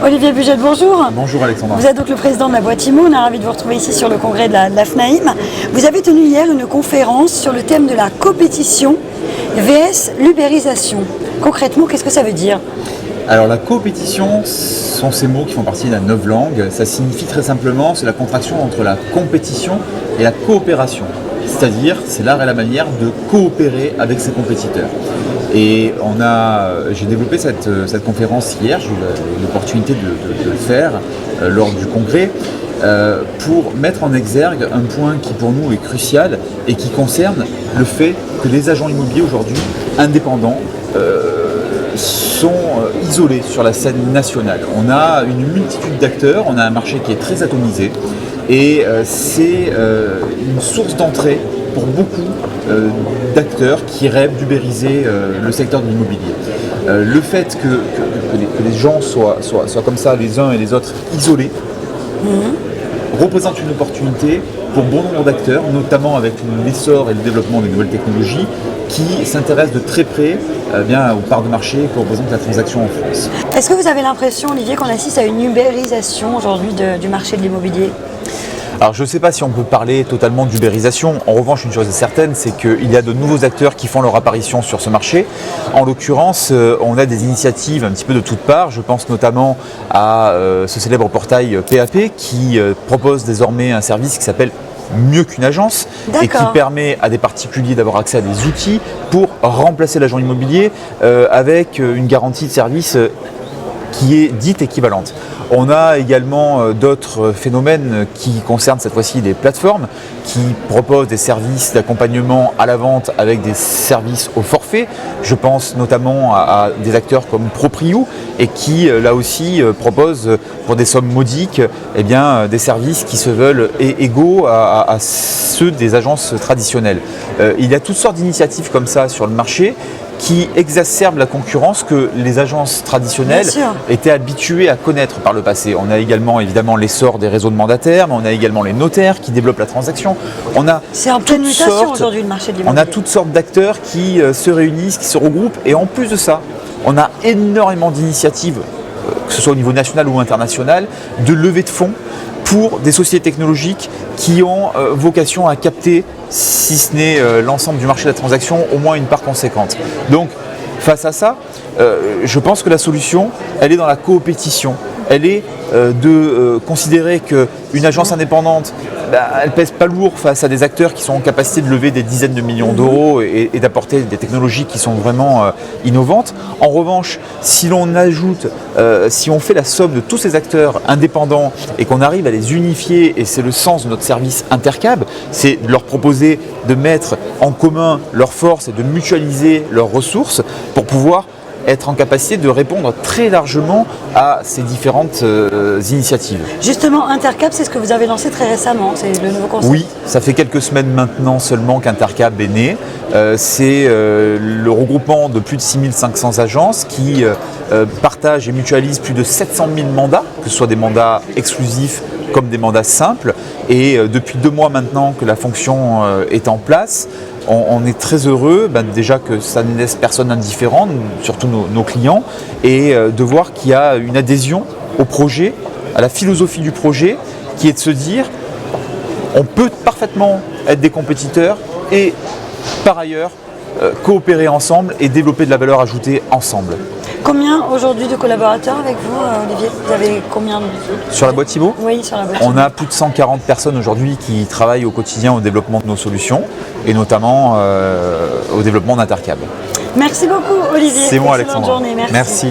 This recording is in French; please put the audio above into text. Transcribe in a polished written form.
Olivier Bugel, bonjour. Bonjour Alexandra. Vous êtes donc le président de la boîte IMO, on est ravi de vous retrouver ici sur le congrès de la FNAIM. Vous avez tenu hier une conférence sur le thème de la coopétition vs l'ubérisation. Concrètement, qu'est-ce que ça veut dire? Alors la coopétition sont ces mots qui font partie de la novlangue. Ça signifie très simplement, c'est la contraction entre la compétition et la coopération. C'est-à-dire, c'est l'art et la manière de coopérer avec ses compétiteurs. Et j'ai développé cette conférence hier, j'ai eu l'opportunité de le faire lors du congrès, pour mettre en exergue un point qui pour nous est crucial et qui concerne le fait que les agents immobiliers aujourd'hui, indépendants, sont isolés sur la scène nationale. On a une multitude d'acteurs, on a un marché qui est très atomisé et c'est une source d'entrée pour beaucoup d'acteurs qui rêvent d'ubériser le secteur de l'immobilier. Le fait que les gens soient comme ça, les uns et les autres isolés, représente une opportunité pour bon nombre d'acteurs, notamment avec l'essor et le développement des nouvelles technologies, qui s'intéressent de très près aux parts de marché que représente la transaction en France. Est-ce que vous avez l'impression, Olivier, qu'on assiste à une ubérisation aujourd'hui du marché de l'immobilier ? Alors je ne sais pas si on peut parler totalement d'ubérisation. En revanche, une chose est certaine, c'est qu'il y a de nouveaux acteurs qui font leur apparition sur ce marché. En l'occurrence, on a des initiatives un petit peu de toutes parts. Je pense notamment à ce célèbre portail PAP qui propose désormais un service qui s'appelle Mieux qu'une agence et qui permet à des particuliers d'avoir accès à des outils pour remplacer l'agent immobilier avec une garantie de service qui est dite équivalente. On a également d'autres phénomènes qui concernent cette fois-ci des plateformes qui proposent des services d'accompagnement à la vente avec des services au forfait. Je pense notamment à des acteurs comme Proprio et qui là aussi proposent pour des sommes modiques des services qui se veulent égaux à ceux des agences traditionnelles. Il y a toutes sortes d'initiatives comme ça sur le marché qui exacerbe la concurrence que les agences traditionnelles étaient habituées à connaître par le passé. On a également évidemment l'essor des réseaux de mandataires, mais on a également les notaires qui développent la transaction. C'est en pleine mutation aujourd'hui le marché de l'immobilier. On a toutes sortes d'acteurs qui se réunissent, qui se regroupent, et en plus de ça, on a énormément d'initiatives, que ce soit au niveau national ou international, de levée de fonds pour des sociétés technologiques qui ont vocation à capter, si ce n'est l'ensemble du marché de la transaction, au moins une part conséquente. Donc, face à ça, je pense que la solution, elle est dans la coopétition. Elle est de considérer qu'une agence indépendante, elle pèse pas lourd face à des acteurs qui sont en capacité de lever des dizaines de millions d'euros et d'apporter des technologies qui sont vraiment innovantes. En revanche, si l'on ajoute, si on fait la somme de tous ces acteurs indépendants et qu'on arrive à les unifier, et c'est le sens de notre service Intercab, c'est de leur proposer de mettre en commun leurs forces et de mutualiser leurs ressources pour pouvoir être en capacité de répondre très largement à ces différentes initiatives. Justement, Intercab, c'est ce que vous avez lancé très récemment, c'est le nouveau concept. Oui, ça fait quelques semaines maintenant seulement qu'Intercab est né. C'est le regroupement de plus de 6500 agences qui partagent et mutualisent plus de 700 000 mandats, que ce soit des mandats exclusifs comme des mandats simples. Et depuis 2 mois maintenant que la fonction est en place, on est très heureux déjà que ça ne laisse personne indifférent, surtout nos clients, et de voir qu'il y a une adhésion au projet, à la philosophie du projet, qui est de se dire on peut parfaitement être des compétiteurs et par ailleurs coopérer ensemble et développer de la valeur ajoutée ensemble. Combien aujourd'hui de collaborateurs avec vous, Olivier? Vous avez combien Sur la boîte IMO? Oui, sur la boîte. On a plus de 140 personnes aujourd'hui qui travaillent au quotidien au développement de nos solutions et notamment au développement d'Intercab. Merci beaucoup, Olivier. C'est moi, Alexandre. Journée. Merci. Merci.